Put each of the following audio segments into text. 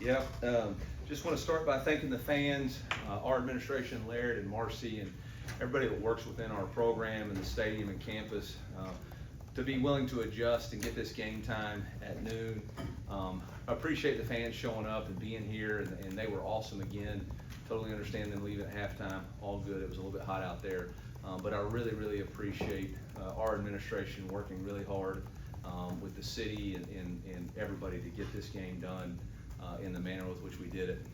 Yeah, just want to start by thanking the fans, our administration, Laird and Marcy, and everybody that works within our program and the stadium and campus to be willing to adjust and get this game time at noon. I appreciate the fans showing up and being here, and they were awesome again. Totally understand them leaving at halftime. All good. It was a little bit hot out there, but I really, really appreciate our administration working really hard with the city and everybody to get this game done in the manner with which we did it.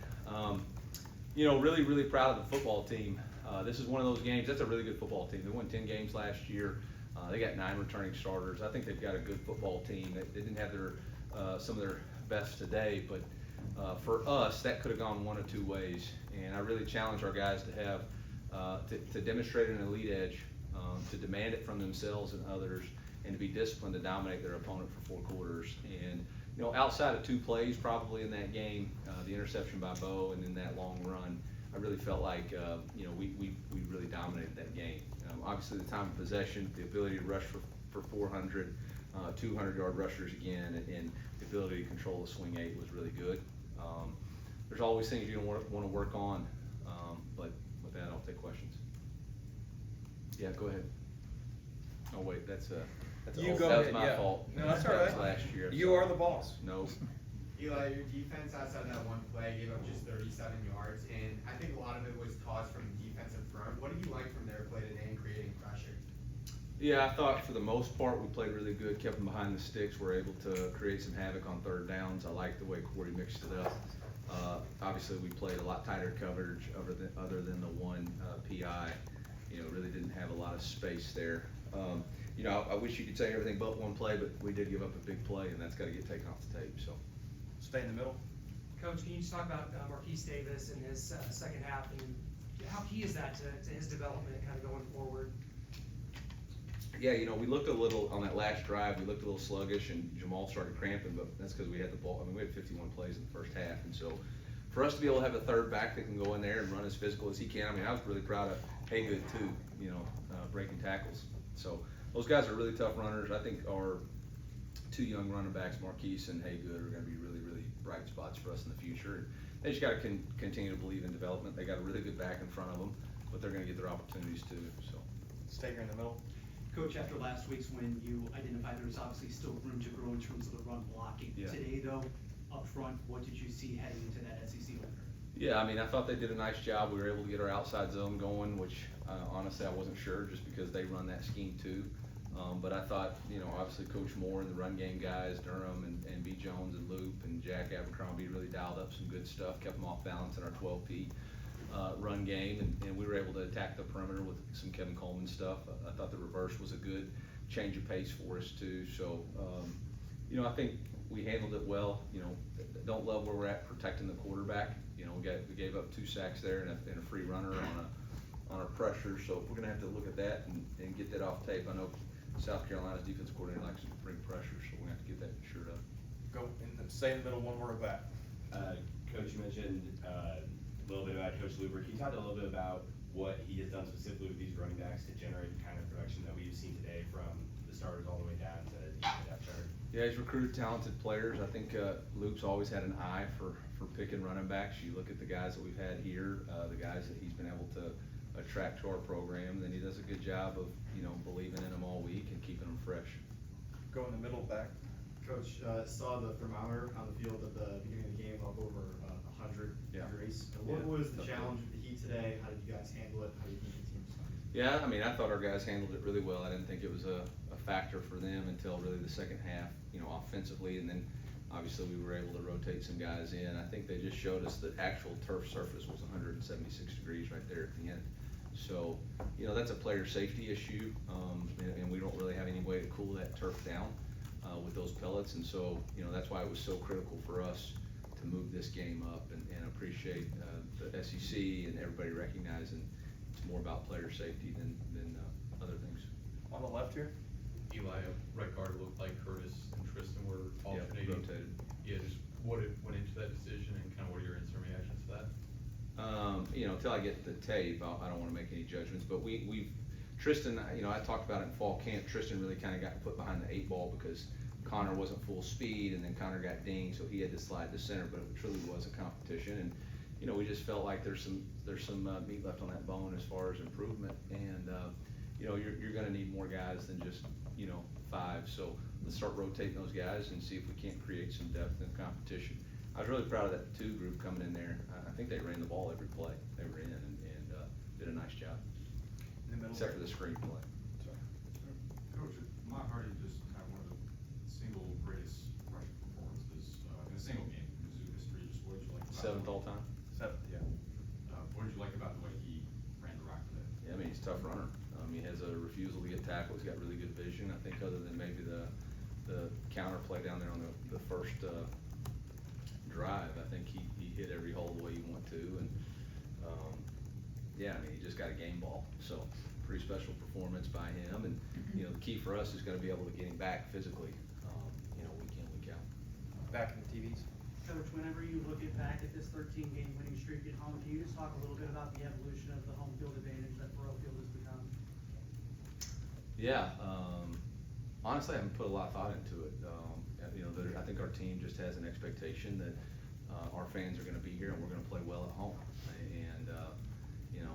You know, really, really proud of the football team. This is one of those games. That's a really good football team. They won 10 games last year. They got 9 returning starters. I think they've got a good football team. They didn't have their some of their best today, but for us, that could have gone one of two ways. And I really challenge our guys to have to demonstrate an elite edge, to demand it from themselves and others, and to be disciplined to dominate their opponent for 4 quarters. And you know, outside of 2 plays probably in that game, the interception by Bo and then that long run, I really felt like you know, we really dominated that game. Obviously the time of possession, the ability to rush for 400, 200-yard rushers again, and the ability to control the swing 8 was really good. There's always things you want to work on, but with that, I'll take questions. Yeah, go ahead. Oh wait, that's You that go was ahead, my yeah. fault. No, that's That all was right. last year. I'm You sorry. are the boss. No. Eli, your defense outside that one play gave up just 37 yards, and I think a lot of it was caused from the defensive front. What did you like from their play today in creating pressure? Yeah, I thought for the most part we played really good, kept them behind the sticks, were able to create some havoc on 3rd downs. I liked the way Corey mixed it up. Obviously we played a lot tighter coverage other than the one PI. You know, really didn't have a lot of space there. You know, I wish you could say everything but one play, but we did give up a big play, and that's got to get taken off the tape. So, Stay in the middle. Coach, can you just talk about Marquise Davis and his second half, and how key is that to his development kind of going forward? yeah, you know, we looked a little on that last drive. We looked a little sluggish, and Jamal started cramping, but that's because we had the ball. I mean, we had 51 plays in the first half, and so for us to be able to have a third back that can go in there and run as physical as he can, I mean, I was really proud of Haygood too. You know, breaking tackles. So those guys are really tough runners. I think our 2 young running backs, Marquise and Haygood, are going to be really, really bright spots for us in the future. And they just got to continue to believe in development. They got a really good back in front of them, but they're going to get their opportunities too. So, Stay here in the middle. Coach, after last week's win, you identified there was obviously still room to grow in terms of the run blocking. Yeah. Today, though, up front, what did you see heading into that SEC opener? yeah, I mean, I thought they did a nice job. We were able to get our outside zone going, which honestly I wasn't sure, just because they run that scheme too. But I thought, you know, obviously Coach Moore and the run game guys, Durham and B. Jones and Loop and Jack Abercrombie really dialed up some good stuff, kept them off balance in our 12P run game, and we were able to attack the perimeter with some Kevin Coleman stuff. I thought the reverse was a good change of pace for us too. So, you know, I think we handled it well. You know, don't love where we're at protecting the quarterback. You know, we gave up 2 sacks there and a free runner on a pressure. So we're gonna have to look at that and get that off tape. I know South Carolina's defense coordinator likes to bring pressure, so we're gonna have to get that sure up. Go and stay in the middle one more back. Coach, you mentioned a little bit about Coach Luber. Can you talk a little bit about what he has done specifically with these running backs to generate the kind of production that we've seen today from the starters all the way down to the depth chart? Yeah, he's recruited talented players. I think Luke's always had an eye for picking running backs. You look at the guys that we've had here, the guys that he's been able to attract to our program, then he does a good job of, you know, believing in them all week and keeping them fresh. Go in the middle back. Coach, saw the thermometer on the field at the beginning of the game up over 100 Yeah. degrees. What Yeah. was the challenge with the heat today? How did you guys handle it? How do you think the team responded? Yeah, I mean, I thought our guys handled it really well. I didn't think it was a factor for them until really the second half, you know, offensively, and then obviously we were able to rotate some guys in. I think they just showed us that actual turf surface was 176 degrees right there at the end. So, you know, that's a player safety issue, and we don't really have any way to cool that turf down with those pellets, and so, you know, that's why it was so critical for us to move this game up, and appreciate the SEC and everybody recognizing it's more about player safety than other things. On the left here. Eli, right guard looked like Curtis and Tristan were alternating. Yeah, rotated. Yeah, just what went into that decision, and kind of what are your instant reactions to that? You know, until I get the tape, I don't want to make any judgments, but Tristan, you know, I talked about it in fall camp. Tristan really kind of got put behind the 8 ball because Connor wasn't full speed, and then Connor got dinged, so he had to slide to center, but it truly was a competition. And, you know, we just felt like there's some meat left on that bone as far as improvement. And, you know, you're gonna need more guys than just, you know, 5. So let's start rotating those guys and see if we can't create some depth in the competition. I was really proud of that 2 group coming in there. I think they ran the ball every play they were in, and did a nice job, In the middle. except for the screen play. Sorry. Coach, Ahmad Hardy just had one of the single greatest rushing performances in a single game in Mizzou history. Just what did you like about 7th all time. 7th, yeah. What did you like about the way he ran the rock today? Yeah, I mean, he's a tough runner. He has a refusal to get tackled. He's got really good vision. I think other than maybe the counter play down there on the first drive, I think he hit every hole the way you want to. And yeah, I mean, he just got a game ball. So pretty special performance by him. And, you know, the key for us is gonna be able to get him back physically, you know, week in, week out. Back in the TVs. Coach, whenever you look back at this 13-game winning streak at home, can you just talk a little bit about the evolution of the home field advantage that Parochial has become? Yeah, honestly, I haven't put a lot of thought into it. You know, I think our team just has an expectation that our fans are gonna be here and we're gonna play well at home. And, you know,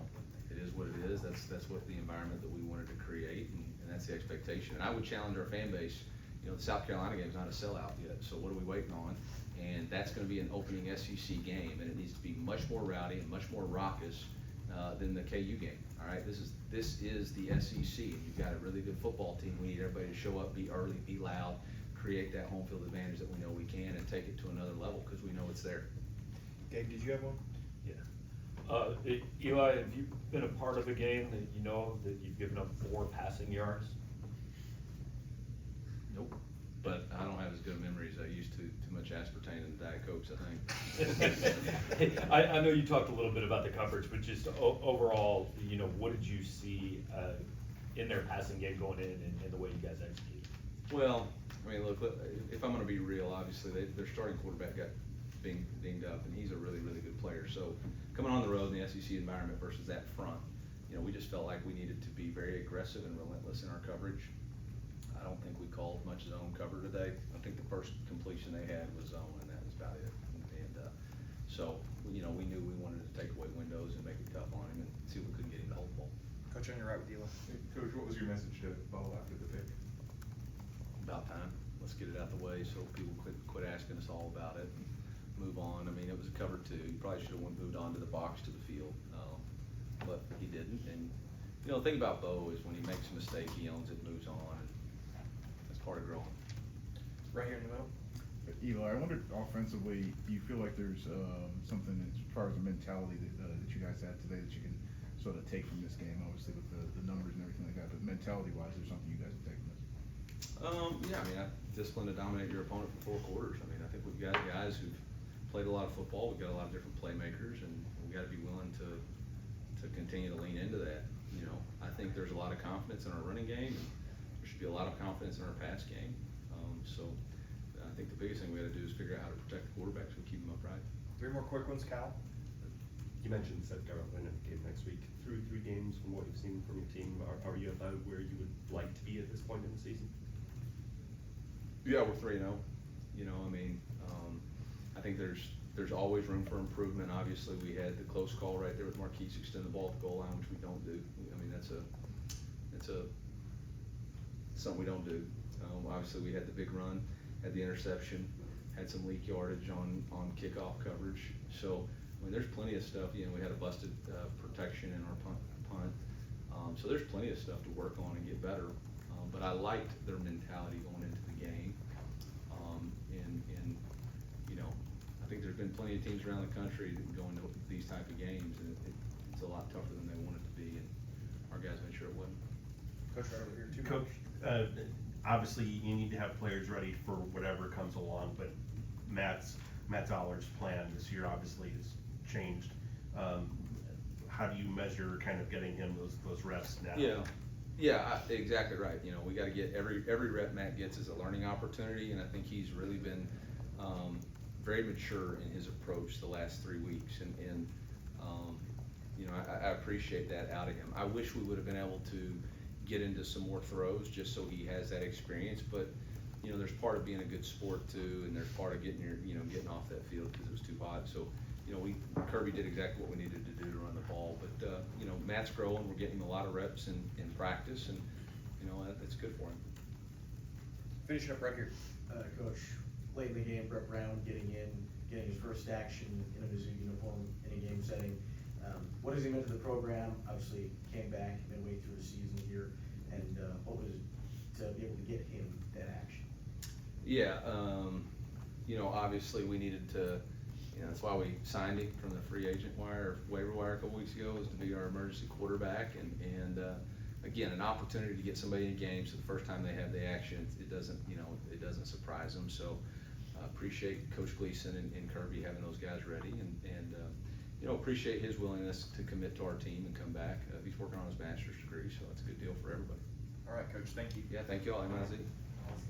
it is what it is. That's what the environment that we wanted to create, and that's the expectation. And I would challenge our fan base. You know, the South Carolina game is not a sellout yet, so what are we waiting on? And that's gonna be an opening SEC game, and it needs to be much more rowdy and much more raucous than the KU game. All right, this is the SEC, and you've got a really good football team. We need everybody to show up, be early, be loud, create that home field advantage that we know we can, and take it to another level because we know it's there. Gabe, did you have one? Yeah. Eli, have you been a part of a game that you know that you've given up 4 passing yards? Nope. But I don't have as good a memory as I used to. Too much aspartame and Diet Cokes, I think. I know you talked a little bit about the coverage, but just overall, you know, what did you see in their passing game going in and the way you guys executed? Well, I mean, look, if I'm gonna be real, obviously, their starting quarterback got dinged up, and he's a really, really good player. So coming on the road in the SEC environment versus that front, you know, we just felt like we needed to be very aggressive and relentless in our coverage. I don't think we called much zone cover today. I think the first completion they had was zone, and that was about it. And so, you know, we knew we wanted to take away windows and make it tough on him and see if we couldn't get him to hold the ball. Coach, on your right with Eli. Coach, what was your message to Bo after the pick? About time. Let's get it out the way so people quit asking us all about it and move on. I mean, it was a cover 2. You probably should have moved on to the box, to the field, but he didn't. And, you know, the thing about Bo is when he makes a mistake, he owns it, moves on, and that's part of growing. Right here in the middle. Eli, I wondered offensively, do you feel like there's something as far as the mentality that you guys had today that you can sort of take from this game, obviously with the numbers and everything like that, but mentality-wise, there's something you guys can take from this? Yeah, I mean, discipline to dominate your opponent for 4 quarters. I mean, I think we've got guys who've played a lot of football. We've got a lot of different playmakers, and we've got to be willing to continue to lean into that. You know, I think there's a lot of confidence in our running game, and there should be a lot of confidence in our pass game. So I think the biggest thing we got to do is figure out how to protect the quarterback so we keep them upright. 3 more quick ones, Cal. You mentioned South Carolina game next week. Through 3 games, from what you've seen from your team, are you about where you would like to be at this point in the season? Yeah, we're 3-0. You know, I mean, I think there's always room for improvement. Obviously, we had the close call right there with Marquise extend the ball at the goal line, which we don't do. I mean, that's something we don't do. Obviously, we had the big run, had the interception, had some leak yardage on kickoff coverage. So, I mean, there's plenty of stuff. You know, we had a busted protection in our punt. So there's plenty of stuff to work on and get better. But I liked their mentality going into the game. And you know, I think there's been plenty of teams around the country that go into these type of games, and it's a lot tougher than they want it to be. And our guys made sure it wasn't. Coach, right over here. 2 Coach, obviously you need to have players ready for whatever comes along, but Matt Dollar's plan this year obviously has changed. How do you measure kind of getting him those reps now? Yeah, exactly right. You know, we got to get every rep Matt gets is a learning opportunity, and I think he's really been very mature in his approach the last 3 weeks, and you know, I appreciate that out of him. I wish we would have been able to get into some more throws just so he has that experience, but you know, there's part of being a good sport too, and there's part of getting getting off that field because it was too hot. So, you know, Kirby did exactly what we needed to do to run the ball. But, you know, Matt's growing. We're getting him a lot of reps in practice, and, you know, that's good for him. Finishing up right here. Coach, late in the game, Brett Brown getting his first action in a Mizzou uniform in a game setting. What has he meant to the program? Obviously came back midway through the season here, and what was it to be able to get him that action? Yeah, you know, obviously we needed to, you know, that's why we signed him from the free agent waiver wire a couple weeks ago, was to be our emergency quarterback, and again, an opportunity to get somebody in games. So the first time they have the action, it doesn't, you know, it doesn't surprise them. So appreciate Coach Gleason and Kirby having those guys ready, and you know, appreciate his willingness to commit to our team and come back. He's working on his master's degree, so that's a good deal for everybody. All right, Coach, thank you. Yeah, thank you all. MIZ.